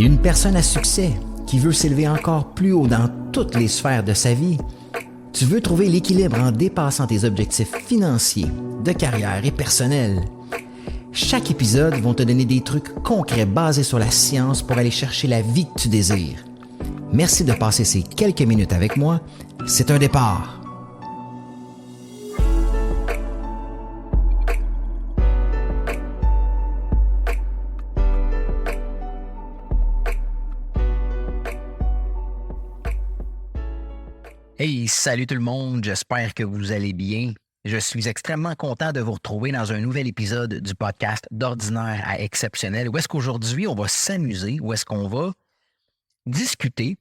T'es une personne à succès qui veut s'élever encore plus haut dans toutes les sphères de sa vie. Tu veux trouver l'équilibre en dépassant tes objectifs financiers, de carrière et personnels. Chaque épisode va te donner des trucs concrets basés sur la science pour aller chercher la vie que tu désires. Merci de passer ces quelques minutes avec moi. C'est un départ. Hey, salut tout le monde, j'espère que vous allez bien. Je suis extrêmement content de vous retrouver dans un nouvel épisode du podcast d'Ordinaire à Exceptionnel, où est-ce qu'aujourd'hui on va s'amuser, où est-ce qu'on va discuter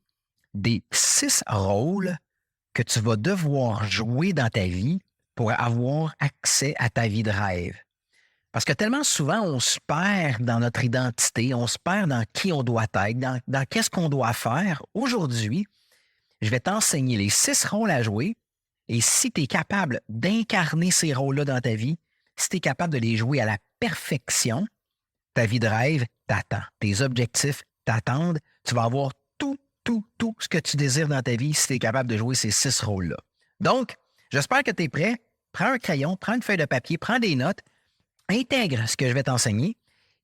des 6 rôles que tu vas devoir jouer dans ta vie pour avoir accès à ta vie de rêve. Parce que tellement souvent, on se perd dans notre identité, on se perd dans qui on doit être, dans qu'est-ce qu'on doit faire. Aujourd'hui, je vais t'enseigner les 6 rôles à jouer et si tu es capable d'incarner ces rôles-là dans ta vie, si tu es capable de les jouer à la perfection, ta vie de rêve t'attend. Tes objectifs t'attendent. Tu vas avoir tout ce que tu désires dans ta vie si tu es capable de jouer ces 6 rôles-là. Donc, j'espère que tu es prêt. Prends un crayon, prends une feuille de papier, prends des notes, intègre ce que je vais t'enseigner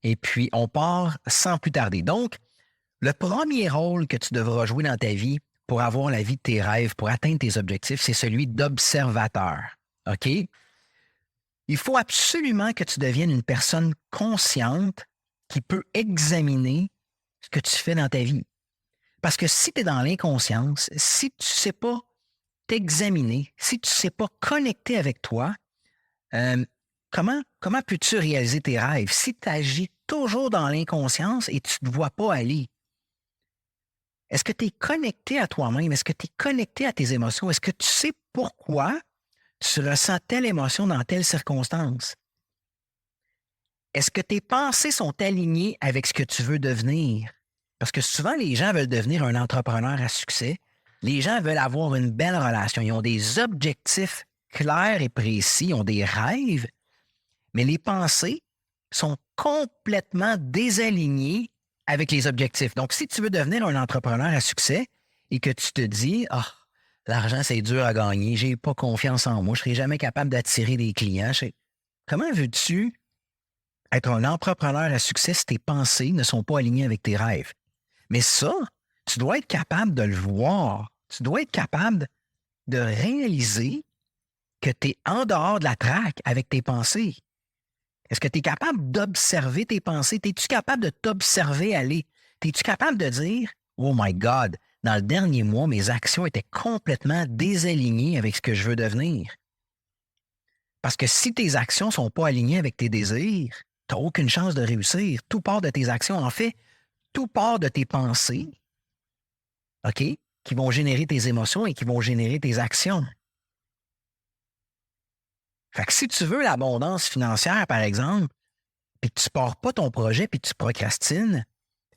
et puis on part sans plus tarder. Donc, le premier rôle que tu devras jouer dans ta vie pour avoir la vie de tes rêves, pour atteindre tes objectifs, c'est celui d'observateur. OK? Il faut absolument que tu deviennes une personne consciente qui peut examiner ce que tu fais dans ta vie. Parce que si tu es dans l'inconscience, si tu ne sais pas t'examiner, si tu ne sais pas connecter avec toi, comment peux-tu réaliser tes rêves? Si tu agis toujours dans l'inconscience et tu ne te vois pas aller, est-ce que tu es connecté à toi-même? Est-ce que tu es connecté à tes émotions? Est-ce que tu sais pourquoi tu ressens telle émotion dans telle circonstance? Est-ce que tes pensées sont alignées avec ce que tu veux devenir? Parce que souvent, les gens veulent devenir un entrepreneur à succès. Les gens veulent avoir une belle relation. Ils ont des objectifs clairs et précis. Ils ont des rêves. Mais les pensées sont complètement désalignées avec les objectifs. Donc, si tu veux devenir un entrepreneur à succès et que tu te dis « Ah, l'argent, c'est dur à gagner, j'ai pas confiance en moi, je serai jamais capable d'attirer des clients. » Comment veux-tu être un entrepreneur à succès si tes pensées ne sont pas alignées avec tes rêves? Mais ça, tu dois être capable de le voir. Tu dois être capable de réaliser que tu es en dehors de la traque avec tes pensées. Est-ce que tu es capable d'observer tes pensées? Es-tu capable de t'observer aller? Es-tu capable de dire « Oh my God, dans le dernier mois, mes actions étaient complètement désalignées avec ce que je veux devenir. » Parce que si tes actions ne sont pas alignées avec tes désirs, tu n'as aucune chance de réussir. Tout part de tes actions. En fait, tout part de tes pensées, OK, qui vont générer tes émotions et qui vont générer tes actions. Fait que si tu veux l'abondance financière, par exemple, puis que tu ne pars pas ton projet puis que tu procrastines,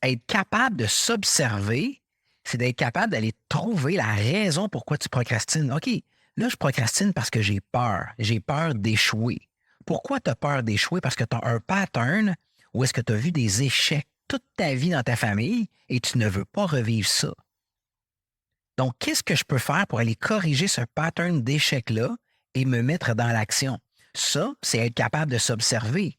être capable de s'observer, c'est d'être capable d'aller trouver la raison pourquoi tu procrastines. OK, là, je procrastine parce que j'ai peur. J'ai peur d'échouer. Pourquoi tu as peur d'échouer? Parce que tu as un pattern où est-ce que tu as vu des échecs toute ta vie dans ta famille et tu ne veux pas revivre ça. Donc, qu'est-ce que je peux faire pour aller corriger ce pattern d'échec-là et me mettre dans l'action? Ça, c'est être capable de s'observer.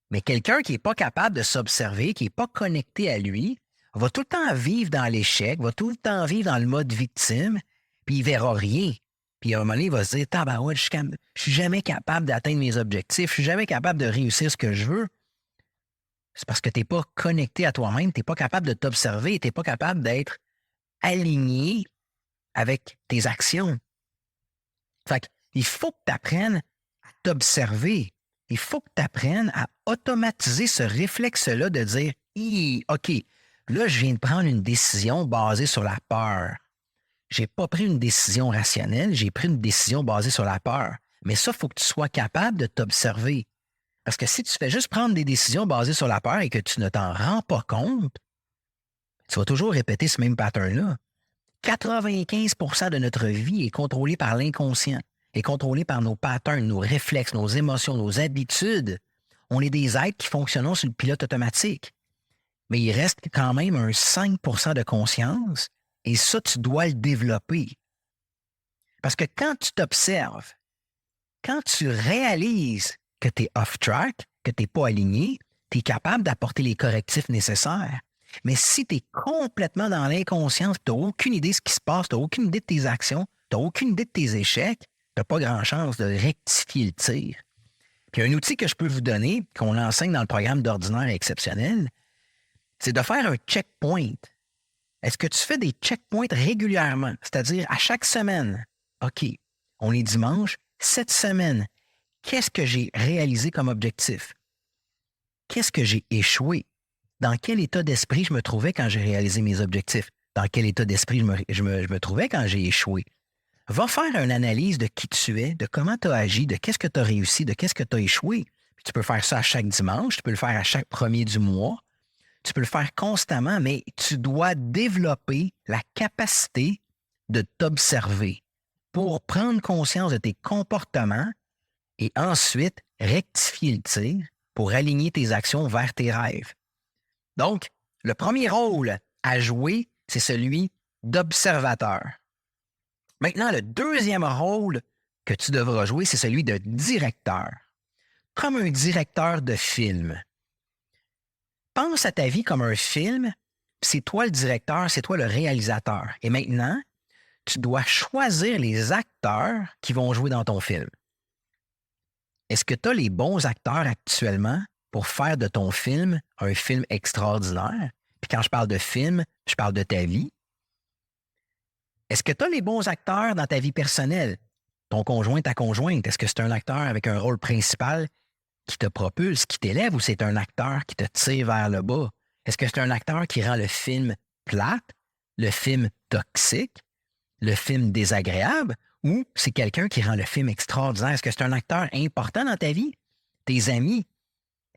Mais quelqu'un qui n'est pas capable de s'observer, qui n'est pas connecté à lui, va tout le temps vivre dans l'échec, va tout le temps vivre dans le mode victime, puis il ne verra rien. Puis à un moment donné, il va se dire « Tabarouette, je suis jamais capable d'atteindre mes objectifs, je suis jamais capable de réussir ce que je veux. » C'est parce que tu n'es pas connecté à toi-même, tu n'es pas capable de t'observer, tu n'es pas capable d'être aligné avec tes actions. Fait qu'il faut que tu apprennes à t'observer. Il faut que tu apprennes à automatiser ce réflexe-là de dire « OK, là, je viens de prendre une décision basée sur la peur. Je n'ai pas pris une décision rationnelle, j'ai pris une décision basée sur la peur. » Mais ça, il faut que tu sois capable de t'observer. Parce que si tu fais juste prendre des décisions basées sur la peur et que tu ne t'en rends pas compte, tu vas toujours répéter ce même pattern-là. 95% de notre vie est contrôlée par l'inconscient, est contrôlée par nos patterns, nos réflexes, nos émotions, nos habitudes. On est des êtres qui fonctionnent sur le pilote automatique. mais il reste quand même un 5 de conscience et ça, tu dois le développer. Parce que quand tu t'observes, quand tu réalises que tu es off-track, que tu n'es pas aligné, tu es capable d'apporter les correctifs nécessaires. Mais si tu es complètement dans l'inconscience, tu n'as aucune idée de ce qui se passe, tu n'as aucune idée de tes actions, tu n'as aucune idée de tes échecs, tu n'as pas grand chance de rectifier le tir. Puis un outil que je peux vous donner, qu'on enseigne dans le programme d'ordinaire exceptionnel, c'est de faire un checkpoint. Est-ce que tu fais des checkpoints régulièrement? C'est-à-dire à chaque semaine, OK, on est dimanche, cette semaine, qu'est-ce que j'ai réalisé comme objectif? Qu'est-ce que j'ai échoué? Dans quel état d'esprit je me trouvais quand j'ai réalisé mes objectifs? Dans quel état d'esprit je me trouvais quand j'ai échoué? Va faire une analyse de qui tu es, de comment tu as agi, de qu'est-ce que tu as réussi, de qu'est-ce que tu as échoué. Puis tu peux faire ça à chaque dimanche, tu peux le faire à chaque premier du mois, tu peux le faire constamment, mais tu dois développer la capacité de t'observer pour prendre conscience de tes comportements et ensuite rectifier le tir pour aligner tes actions vers tes rêves. Donc, le premier rôle à jouer, c'est celui d'observateur. Maintenant, le deuxième rôle que tu devras jouer, c'est celui de directeur. Comme un directeur de film. Pense à ta vie comme un film, c'est toi le directeur, c'est toi le réalisateur. Et maintenant, tu dois choisir les acteurs qui vont jouer dans ton film. Est-ce que tu as les bons acteurs actuellement pour faire de ton film un film extraordinaire? Puis quand je parle de film, je parle de ta vie. Est-ce que tu as les bons acteurs dans ta vie personnelle? Ton conjoint, ta conjointe, est-ce que c'est un acteur avec un rôle principal qui te propulse, qui t'élève, ou c'est un acteur qui te tire vers le bas? Est-ce que c'est un acteur qui rend le film plate, le film toxique, le film désagréable, ou c'est quelqu'un qui rend le film extraordinaire? Est-ce que c'est un acteur important dans ta vie? Tes amis,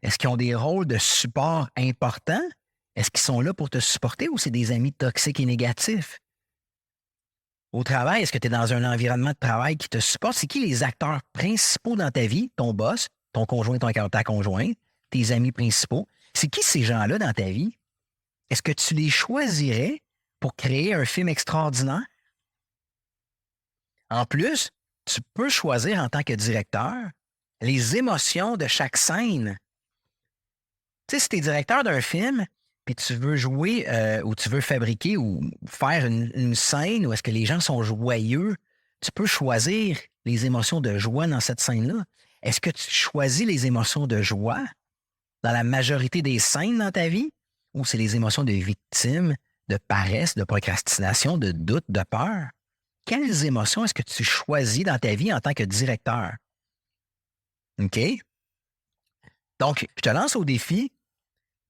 est-ce qu'ils ont des rôles de support importants? Est-ce qu'ils sont là pour te supporter ou c'est des amis toxiques et négatifs? Au travail, est-ce que tu es dans un environnement de travail qui te supporte? C'est qui les acteurs principaux dans ta vie? Ton boss, ton conjoint, ta conjointe, tes amis principaux. C'est qui ces gens-là dans ta vie? Est-ce que tu les choisirais pour créer un film extraordinaire? En plus, tu peux choisir en tant que directeur les émotions de chaque scène. Tu sais, si tu es directeur d'un film, puis tu veux jouer ou tu veux fabriquer ou faire une scène où est-ce que les gens sont joyeux, tu peux choisir les émotions de joie dans cette scène-là. Est-ce que tu choisis les émotions de joie dans la majorité des scènes dans ta vie ou c'est les émotions de victime, de paresse, de procrastination, de doute, de peur? Quelles émotions est-ce que tu choisis dans ta vie en tant que directeur? OK? Donc, je te lance au défi.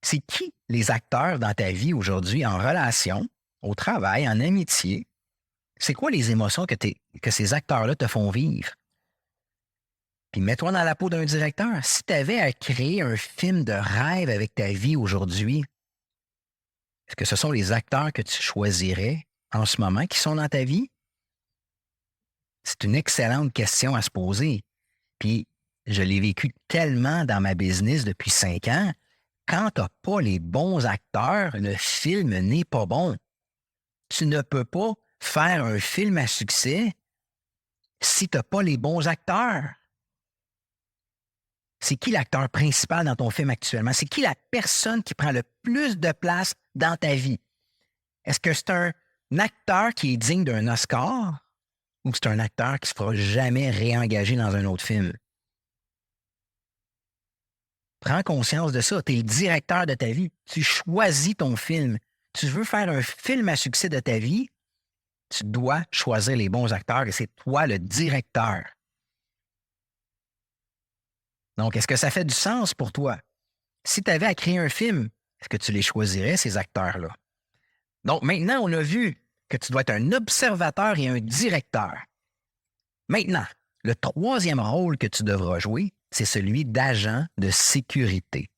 C'est qui les acteurs dans ta vie aujourd'hui en relation, au travail, en amitié? C'est quoi les émotions que ces acteurs-là te font vivre? Puis mets-toi dans la peau d'un directeur. Si tu avais à créer un film de rêve avec ta vie aujourd'hui, est-ce que ce sont les acteurs que tu choisirais en ce moment qui sont dans ta vie? C'est une excellente question à se poser. Puis je l'ai vécu tellement dans ma business depuis 5 ans. Quand tu n'as pas les bons acteurs, le film n'est pas bon. Tu ne peux pas faire un film à succès si tu n'as pas les bons acteurs. C'est qui l'acteur principal dans ton film actuellement? C'est qui la personne qui prend le plus de place dans ta vie? Est-ce que c'est un acteur qui est digne d'un Oscar ou c'est un acteur qui ne se fera jamais réengager dans un autre film? Prends conscience de ça. Tu es le directeur de ta vie. Tu choisis ton film. Tu veux faire un film à succès de ta vie, tu dois choisir les bons acteurs et c'est toi le directeur. Donc, est-ce que ça fait du sens pour toi? Si tu avais à créer un film, est-ce que tu les choisirais, ces acteurs-là? Donc, maintenant, on a vu que tu dois être un observateur et un directeur. Maintenant, le troisième rôle que tu devras jouer, c'est celui d'agent de sécurité.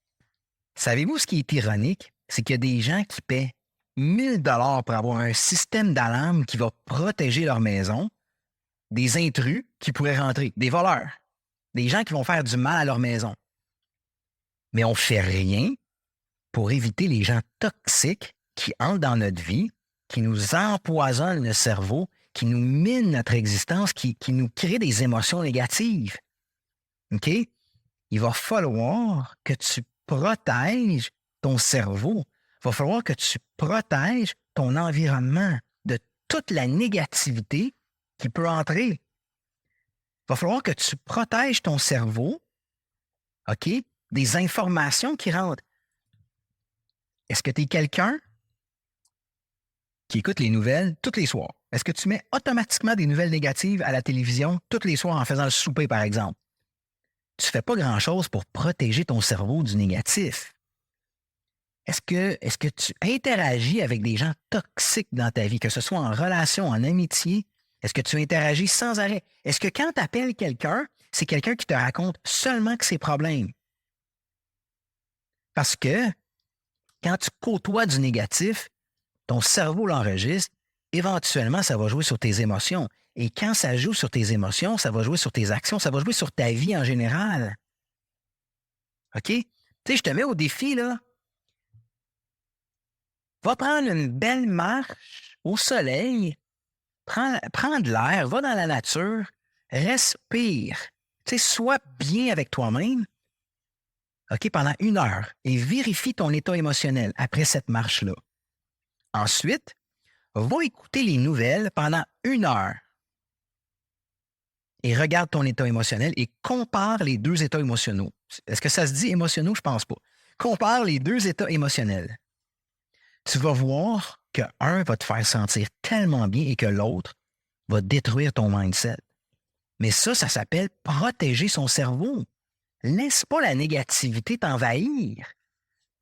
Savez-vous ce qui est ironique? C'est qu'il y a des gens qui paient 1 000 $ pour avoir un système d'alarme qui va protéger leur maison des intrus qui pourraient rentrer, des voleurs, des gens qui vont faire du mal à leur maison. Mais on ne fait rien pour éviter les gens toxiques qui entrent dans notre vie, qui nous empoisonnent le cerveau, qui nous minent notre existence, qui nous créent des émotions négatives. OK? Il va falloir que tu protèges ton cerveau. Il va falloir que tu protèges ton environnement de toute la négativité qui peut entrer. Il va falloir que tu protèges ton cerveau, OK, des informations qui rentrent. Est-ce que tu es quelqu'un qui écoute les nouvelles tous les soirs? Est-ce que tu mets automatiquement des nouvelles négatives à la télévision tous les soirs en faisant le souper, par exemple? Tu ne fais pas grand-chose pour protéger ton cerveau du négatif. Est-ce que tu interagis avec des gens toxiques dans ta vie, que ce soit en relation, en amitié? Est-ce que tu interagis sans arrêt? Est-ce que quand tu appelles quelqu'un, c'est quelqu'un qui te raconte seulement que ses problèmes? Parce que quand tu côtoies du négatif, ton cerveau l'enregistre, éventuellement, ça va jouer sur tes émotions. Et quand ça joue sur tes émotions, ça va jouer sur tes actions, ça va jouer sur ta vie en général. OK? Tu sais, je te mets au défi, là. Va prendre une belle marche au soleil, prends de l'air, va dans la nature, respire. Tu sais, sois bien avec toi-même, OK, pendant 1 heure et vérifie ton état émotionnel après cette marche-là. Ensuite, va écouter les nouvelles pendant 1 heure et regarde ton état émotionnel et compare les 2 états émotionnels. Est-ce que ça se dit émotionnels? Je pense pas. Compare les 2 états émotionnels. Tu vas voir qu'un va te faire sentir tellement bien et que l'autre va détruire ton mindset. Mais ça s'appelle protéger son cerveau. Laisse pas la négativité t'envahir.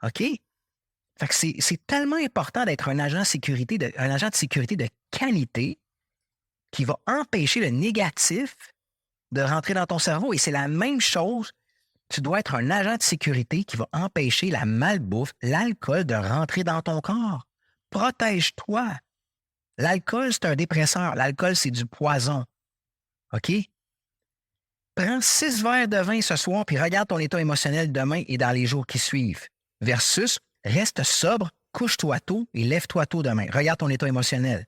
OK? Fait que c'est tellement important d'être un agent de sécurité de qualité qui va empêcher le négatif de rentrer dans ton cerveau. Et c'est la même chose. Tu dois être un agent de sécurité qui va empêcher la malbouffe, l'alcool de rentrer dans ton corps. Protège-toi. L'alcool, c'est un dépresseur. L'alcool, c'est du poison. OK? Prends 6 verres de vin ce soir puis regarde ton état émotionnel demain et dans les jours qui suivent. Versus, reste sobre, couche-toi tôt et lève-toi tôt demain. Regarde ton état émotionnel.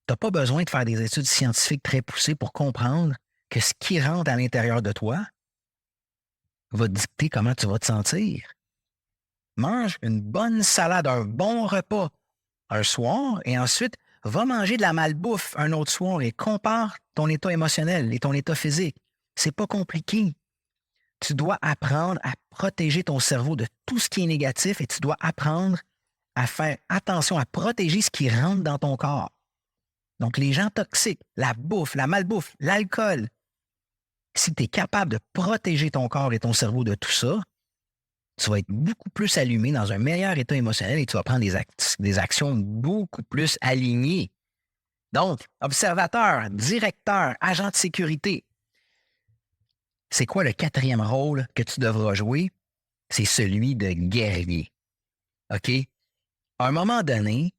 Tu n'as pas besoin de faire des études scientifiques très poussées pour comprendre que ce qui rentre à l'intérieur de toi va dicter comment tu vas te sentir. Mange une bonne salade, un bon repas un soir et ensuite va manger de la malbouffe un autre soir et compare ton état émotionnel et ton état physique. C'est pas compliqué. Tu dois apprendre à protéger ton cerveau de tout ce qui est négatif et tu dois apprendre à faire attention à protéger ce qui rentre dans ton corps. Donc, les gens toxiques, la bouffe, la malbouffe, l'alcool. Si tu es capable de protéger ton corps et ton cerveau de tout ça, tu vas être beaucoup plus allumé dans un meilleur état émotionnel et tu vas prendre des actions beaucoup plus alignées. Donc, observateur, directeur, agent de sécurité. C'est quoi le 4e rôle que tu devras jouer? C'est celui de guerrier. OK? À un moment donné,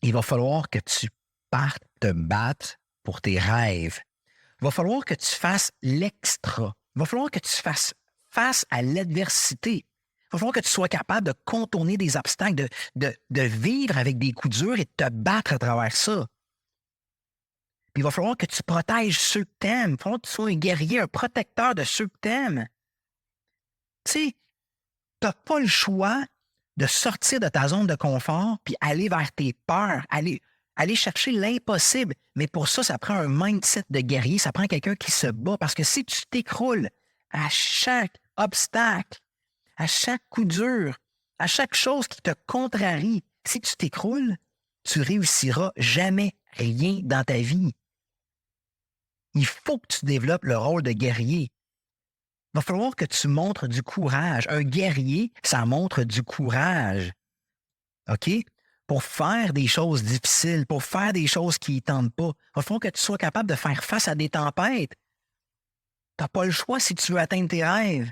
il va falloir que tu partes te battre pour tes rêves. Il va falloir que tu fasses l'extra. Il va falloir que tu fasses face à l'adversité. Il va falloir que tu sois capable de contourner des obstacles, de vivre avec des coups durs et de te battre à travers ça. Puis il va falloir que tu protèges ceux que t'aimes. Il va falloir que tu sois un guerrier, un protecteur de ceux que t'aimes. Tu sais, tu n'as pas le choix de sortir de ta zone de confort puis aller vers tes peurs, aller chercher l'impossible. Mais pour ça, ça prend un mindset de guerrier, ça prend quelqu'un qui se bat. Parce que si tu t'écroules à chaque obstacle, à chaque coup dur, à chaque chose qui te contrarie, si tu t'écroules, tu réussiras jamais rien dans ta vie. Il faut que tu développes le rôle de guerrier. Il va falloir que tu montres du courage. Un guerrier, ça montre du courage. OK? Pour faire des choses difficiles, pour faire des choses qui ne tentent pas. Il va falloir que tu sois capable de faire face à des tempêtes. Tu n'as pas le choix si tu veux atteindre tes rêves.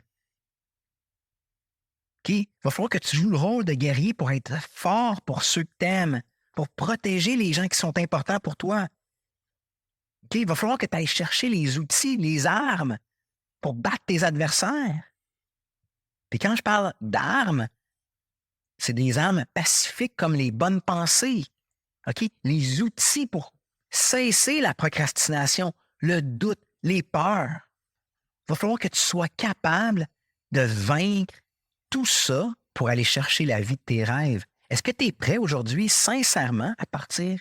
OK? Il va falloir que tu joues le rôle de guerrier pour être fort pour ceux que tu aimes, pour protéger les gens qui sont importants pour toi. OK? Il va falloir que tu ailles chercher les outils, les armes pour battre tes adversaires. Puis quand je parle d'armes, C'est des armes pacifiques comme les bonnes pensées. OK? Les outils pour cesser la procrastination, le doute, les peurs. Il va falloir que tu sois capable de vaincre tout ça pour aller chercher la vie de tes rêves. Est-ce que tu es prêt aujourd'hui, sincèrement, à partir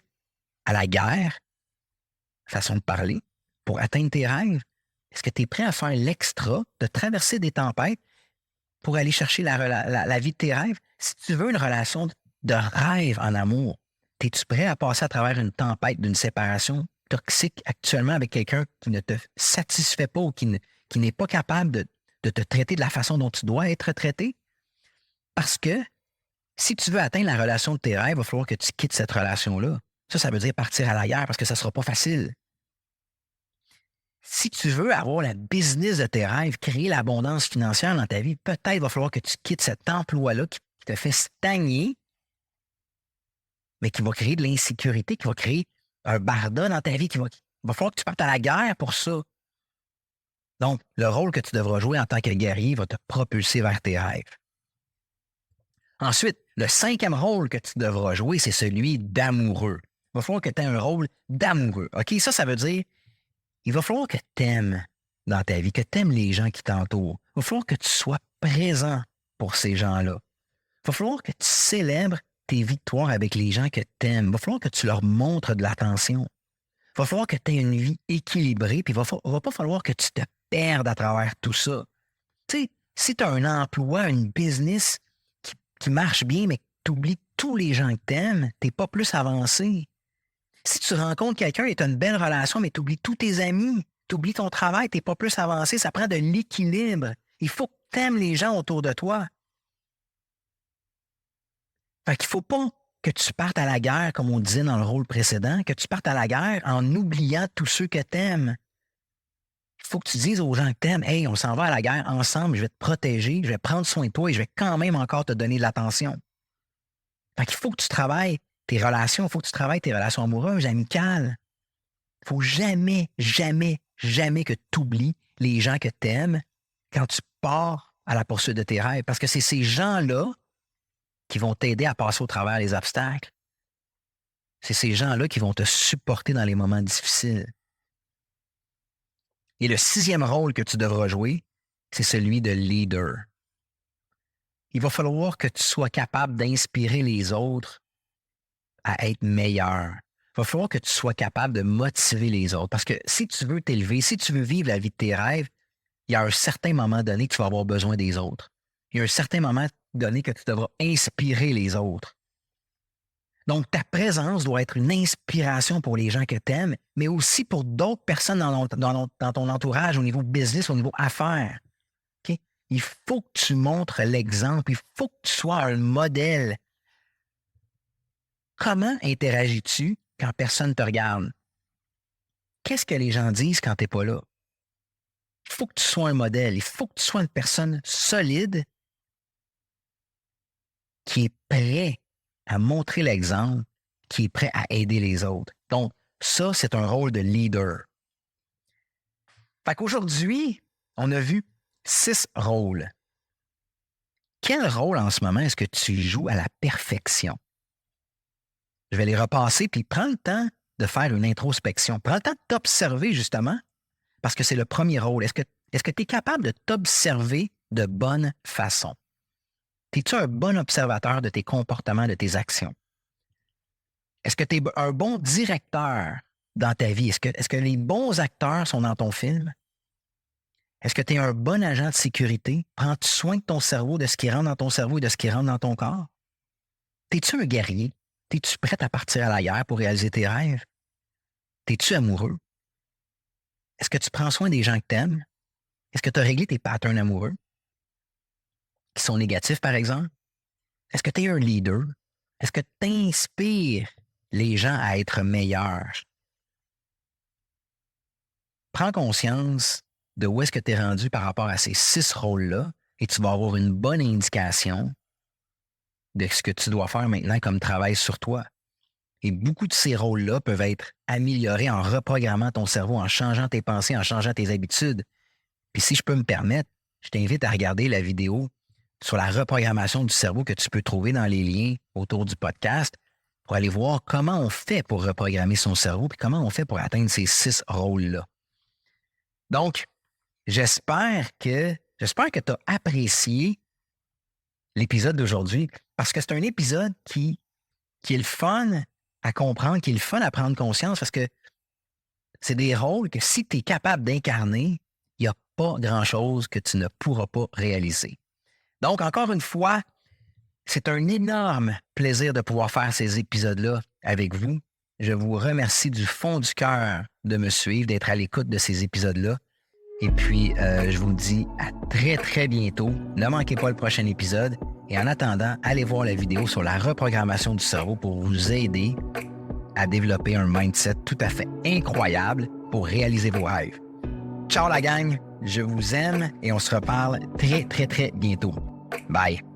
à la guerre, façon de parler, pour atteindre tes rêves? Est-ce que tu es prêt à faire l'extra, de traverser des tempêtes pour aller chercher la vie de tes rêves? Si tu veux une relation de rêve en amour, es-tu prêt à passer à travers une tempête d'une séparation toxique actuellement avec quelqu'un qui ne te satisfait pas ou qui n'est pas capable de te traiter de la façon dont tu dois être traité? Parce que si tu veux atteindre la relation de tes rêves, il va falloir que tu quittes cette relation-là. Ça veut dire partir à la guerre parce que ça ne sera pas facile. Si tu veux avoir la business de tes rêves, créer l'abondance financière dans ta vie, peut-être il va falloir que tu quittes cet emploi-là qui te fait stagner, mais qui va créer de l'insécurité, qui va créer un barda dans ta vie. Il va falloir que tu partes à la guerre pour ça. Donc, le rôle que tu devras jouer en tant que guerrier va te propulser vers tes rêves. Ensuite, le 5e rôle que tu devras jouer, c'est celui d'amoureux. Il va falloir que tu aies un rôle d'amoureux. OK? Ça veut dire il va falloir que tu aimes dans ta vie, que tu aimes les gens qui t'entourent. Il va falloir que tu sois présent pour ces gens-là. Il va falloir que tu célèbres tes victoires avec les gens que tu aimes. Il va falloir que tu leur montres de l'attention. Il va falloir que tu aies une vie équilibrée, puis il va pas falloir que tu te perdes à travers tout ça. Tu sais, si tu as un emploi, une business qui marche bien, mais que tu oublies tous les gens que tu aimes, tu n'es pas plus avancé. Si tu rencontres quelqu'un et tu as une belle relation, mais tu oublies tous tes amis, tu oublies ton travail, tu n'es pas plus avancé, ça prend de l'équilibre. Il faut que tu aimes les gens autour de toi. Fait qu'il ne faut pas que tu partes à la guerre, comme on disait dans le rôle précédent, que tu partes à la guerre en oubliant tous ceux que tu aimes. Il faut que tu dises aux gens que tu aimes, « Hey, on s'en va à la guerre ensemble, je vais te protéger, je vais prendre soin de toi et je vais quand même encore te donner de l'attention. » Fait qu'il faut que tu travailles tes relations, il faut que tu travailles tes relations amoureuses, amicales. Il ne faut jamais, jamais, jamais que tu oublies les gens que tu aimes quand tu pars à la poursuite de tes rêves. Parce que c'est ces gens-là qui vont t'aider à passer au travers les obstacles. C'est ces gens-là qui vont te supporter dans les moments difficiles. Et le 6e rôle que tu devras jouer, c'est celui de leader. Il va falloir que tu sois capable d'inspirer les autres à être meilleur. Il va falloir que tu sois capable de motiver les autres. Parce que si tu veux t'élever, si tu veux vivre la vie de tes rêves, il y a un certain moment donné que tu vas avoir besoin des autres. Il y a un certain moment donné que tu devras inspirer les autres. Donc, ta présence doit être une inspiration pour les gens que tu aimes, mais aussi pour d'autres personnes dans ton entourage au niveau business, au niveau affaires. Okay? Il faut que tu montres l'exemple. Il faut que tu sois un modèle. Comment interagis-tu quand personne ne te regarde? Qu'est-ce que les gens disent quand tu n'es pas là? Il faut que tu sois un modèle. Il faut que tu sois une personne solide qui est prêt à montrer l'exemple, qui est prêt à aider les autres. Donc, ça, c'est un rôle de leader. Fait qu'aujourd'hui, on a vu 6 rôles. Quel rôle en ce moment est-ce que tu joues à la perfection? Je vais les repasser, puis prends le temps de faire une introspection. Prends le temps de t'observer, justement, parce que c'est le premier rôle. Est-ce que tu es capable de t'observer de bonne façon? Es-tu un bon observateur de tes comportements, de tes actions? Est-ce que tu es un bon directeur dans ta vie? Est-ce que les bons acteurs sont dans ton film? Est-ce que tu es un bon agent de sécurité? Prends-tu soin de ton cerveau, de ce qui rentre dans ton cerveau et de ce qui rentre dans ton corps? Es-tu un guerrier? Es-tu prêt à partir à la guerre pour réaliser tes rêves? Es-tu amoureux? Est-ce que tu prends soin des gens que tu aimes? Est-ce que tu as réglé tes patterns amoureux qui sont négatifs, par exemple? Est-ce que tu es un leader? Est-ce que tu inspires les gens à être meilleurs? Prends conscience de où est-ce que tu es rendu par rapport à ces 6 rôles-là et tu vas avoir une bonne indication de ce que tu dois faire maintenant comme travail sur toi. Et beaucoup de ces rôles-là peuvent être améliorés en reprogrammant ton cerveau, en changeant tes pensées, en changeant tes habitudes. Puis si je peux me permettre, je t'invite à regarder la vidéo sur la reprogrammation du cerveau que tu peux trouver dans les liens autour du podcast pour aller voir comment on fait pour reprogrammer son cerveau et comment on fait pour atteindre ces 6 rôles-là. Donc, j'espère que tu as apprécié l'épisode d'aujourd'hui parce que c'est un épisode qui est le fun à comprendre, qui est le fun à prendre conscience parce que c'est des rôles que si tu es capable d'incarner, il n'y a pas grand-chose que tu ne pourras pas réaliser. Donc, encore une fois, c'est un énorme plaisir de pouvoir faire ces épisodes-là avec vous. Je vous remercie du fond du cœur de me suivre, d'être à l'écoute de ces épisodes-là. Et puis, je vous dis à très, très bientôt. Ne manquez pas le prochain épisode. Et en attendant, allez voir la vidéo sur la reprogrammation du cerveau pour vous aider à développer un mindset tout à fait incroyable pour réaliser vos rêves. Ciao la gang, je vous aime et on se reparle très, très, très bientôt. Bye!